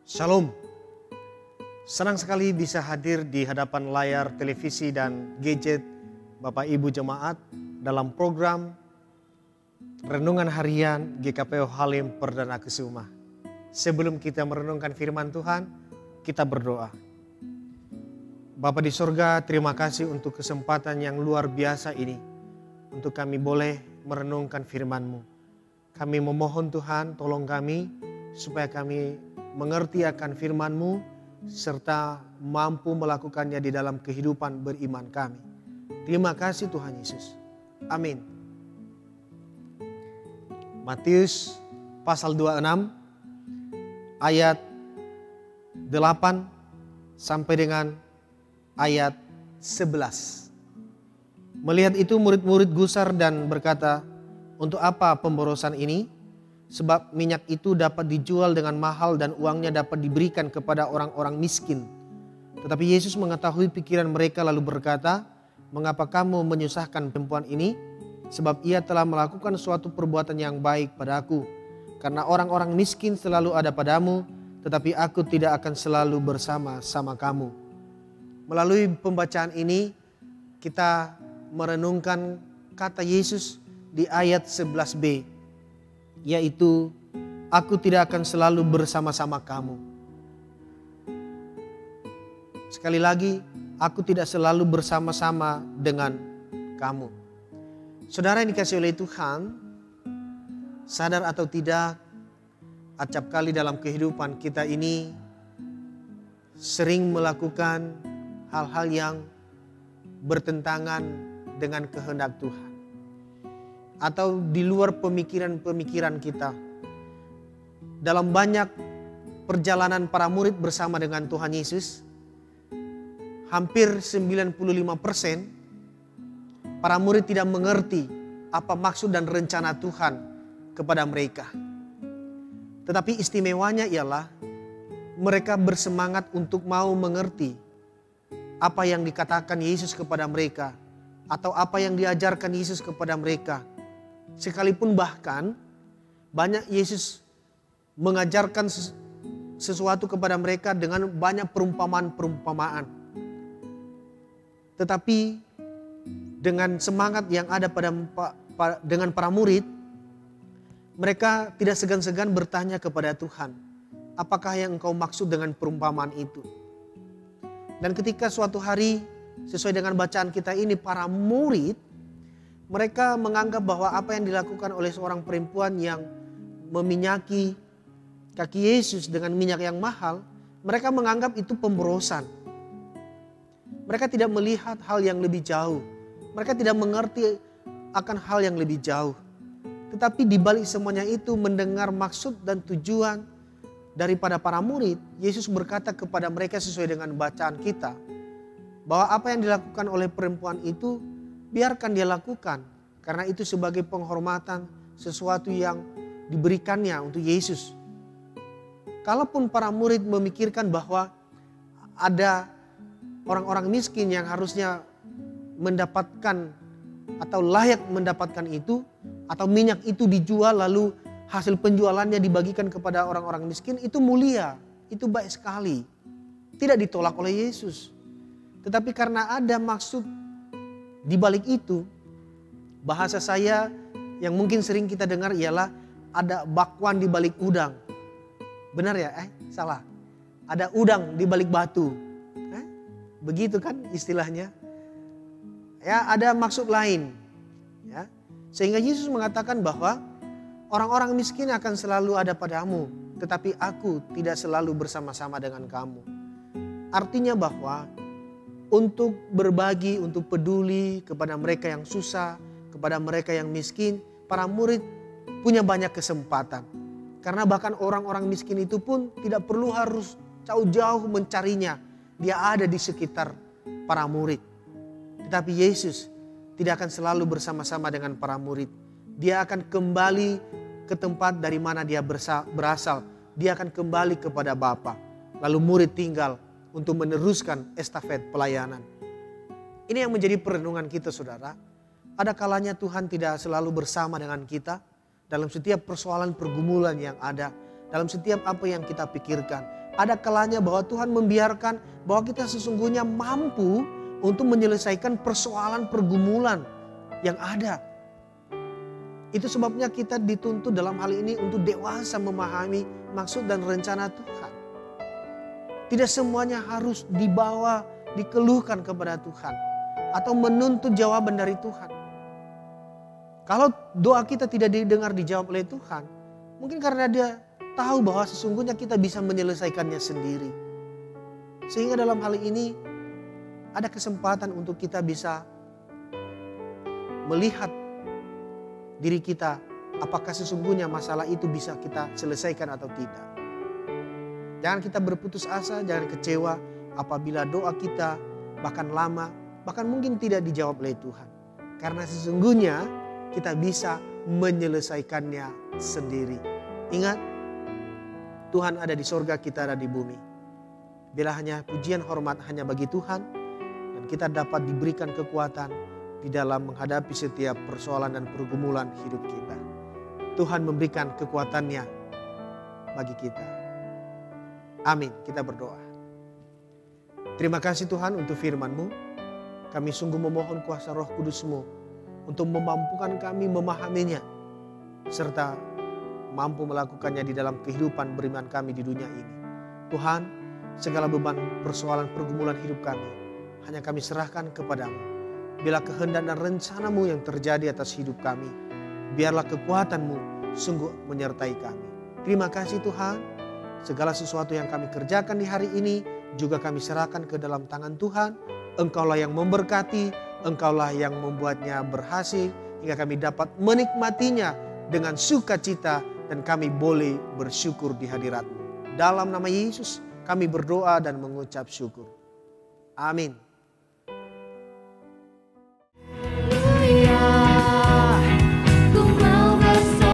Shalom. Senang sekali bisa hadir di hadapan layar televisi dan gadget Bapak Ibu Jemaat dalam program Renungan Harian GKPO Halim Perdana Kusuma. Sebelum kita merenungkan firman Tuhan, kita berdoa. Bapa di sorga, terima kasih untuk kesempatan yang luar biasa ini. Untuk kami boleh merenungkan firman-Mu. Kami memohon Tuhan, tolong kami supaya kami mengerti akan firman-Mu serta mampu melakukannya di dalam kehidupan beriman kami. Terima kasih Tuhan Yesus. Amin. Matius pasal 26 ayat 8 sampai dengan ayat 11. Melihat itu murid-murid gusar dan berkata, "Untuk apa pemborosan ini? Sebab minyak itu dapat dijual dengan mahal dan uangnya dapat diberikan kepada orang-orang miskin." Tetapi Yesus mengetahui pikiran mereka lalu berkata, "Mengapa kamu menyusahkan perempuan ini? Sebab ia telah melakukan suatu perbuatan yang baik padaku. Karena orang-orang miskin selalu ada padamu, tetapi aku tidak akan selalu bersama-sama kamu." Melalui pembacaan ini kita merenungkan kata Yesus di ayat 11b, yaitu aku tidak akan selalu bersama-sama kamu. Sekali lagi, aku tidak selalu bersama-sama dengan kamu. Saudara yang dikasihi oleh Tuhan, sadar atau tidak, acap kali dalam kehidupan kita ini sering melakukan hal-hal yang bertentangan dengan kehendak Tuhan. Atau di luar pemikiran-pemikiran kita. Dalam banyak perjalanan para murid bersama dengan Tuhan Yesus, hampir 95% para murid tidak mengerti apa maksud dan rencana Tuhan kepada mereka. Tetapi istimewanya ialah mereka bersemangat untuk mau mengerti apa yang dikatakan Yesus kepada mereka atau apa yang diajarkan Yesus kepada mereka. Sekalipun bahkan banyak Yesus mengajarkan sesuatu kepada mereka dengan banyak perumpamaan-perumpamaan. Tetapi dengan semangat yang ada dengan para murid, mereka tidak segan-segan bertanya kepada Tuhan, apakah yang engkau maksud dengan perumpamaan itu? Dan ketika suatu hari sesuai dengan bacaan kita ini, para murid mereka menganggap bahwa apa yang dilakukan oleh seorang perempuan yang meminyaki kaki Yesus dengan minyak yang mahal, mereka menganggap itu pemborosan. Mereka tidak melihat hal yang lebih jauh. Mereka tidak mengerti akan hal yang lebih jauh. Tetapi di balik semuanya itu, mendengar maksud dan tujuan daripada para murid, Yesus berkata kepada mereka sesuai dengan bacaan kita, bahwa apa yang dilakukan oleh perempuan itu biarkan dia lakukan, karena itu sebagai penghormatan, sesuatu yang diberikannya untuk Yesus. Kalaupun para murid memikirkan bahwa ada orang-orang miskin yang harusnya mendapatkan atau layak mendapatkan itu, atau minyak itu dijual lalu hasil penjualannya dibagikan kepada orang-orang miskin, itu mulia, itu baik sekali, tidak ditolak oleh Yesus. Tetapi karena ada maksud di balik itu, bahasa saya yang mungkin sering kita dengar ialah ada bakwan di balik udang. Benar ya? Salah. Ada udang di balik batu. Begitu kan istilahnya? Ya, ada maksud lain. Ya. Sehingga Yesus mengatakan bahwa orang-orang miskin akan selalu ada padamu, tetapi aku tidak selalu bersama-sama dengan kamu. Artinya bahwa untuk berbagi, untuk peduli kepada mereka yang susah, kepada mereka yang miskin, para murid punya banyak kesempatan. Karena bahkan orang-orang miskin itu pun tidak perlu harus jauh-jauh mencarinya. Dia ada di sekitar para murid. Tetapi Yesus tidak akan selalu bersama-sama dengan para murid. Dia akan kembali ke tempat dari mana dia berasal. Dia akan kembali kepada Bapa. Lalu murid tinggal untuk meneruskan estafet pelayanan. Ini yang menjadi perenungan kita, saudara. Ada kalanya Tuhan tidak selalu bersama dengan kita dalam setiap persoalan pergumulan yang ada, dalam setiap apa yang kita pikirkan. Ada kalanya bahwa Tuhan membiarkan bahwa kita sesungguhnya mampu untuk menyelesaikan persoalan pergumulan yang ada. Itu sebabnya kita dituntut dalam hal ini untuk dewasa memahami maksud dan rencana Tuhan. Tidak semuanya harus dibawa, dikeluhkan kepada Tuhan atau menuntut jawaban dari Tuhan. Kalau doa kita tidak didengar, dijawab oleh Tuhan, mungkin karena dia tahu bahwa sesungguhnya kita bisa menyelesaikannya sendiri. Sehingga dalam hal ini ada kesempatan untuk kita bisa melihat diri kita, apakah sesungguhnya masalah itu bisa kita selesaikan atau tidak. Jangan kita berputus asa, jangan kecewa apabila doa kita bahkan lama, bahkan mungkin tidak dijawab oleh Tuhan. Karena sesungguhnya kita bisa menyelesaikannya sendiri. Ingat, Tuhan ada di sorga, kita ada di bumi. Bila hanya pujian hormat hanya bagi Tuhan, dan kita dapat diberikan kekuatan di dalam menghadapi setiap persoalan dan pergumulan hidup kita. Tuhan memberikan kekuatannya bagi kita. Amin. Kita berdoa. Terima kasih Tuhan untuk firman-Mu. Kami sungguh memohon kuasa Roh Kudus-Mu untuk memampukan kami memahaminya, serta mampu melakukannya di dalam kehidupan beriman kami di dunia ini. Tuhan, segala beban persoalan pergumulan hidup kami hanya kami serahkan kepadamu. Bila kehendak dan rencana-Mu yang terjadi atas hidup kami, biarlah kekuatan-Mu sungguh menyertai kami. Terima kasih Tuhan, segala sesuatu yang kami kerjakan di hari ini juga kami serahkan ke dalam tangan Tuhan. Engkaulah yang memberkati, Engkaulah yang membuatnya berhasil, hingga kami dapat menikmatinya dengan sukacita dan kami boleh bersyukur di hadirat-Mu. Dalam nama Yesus kami berdoa dan mengucap syukur. Amin.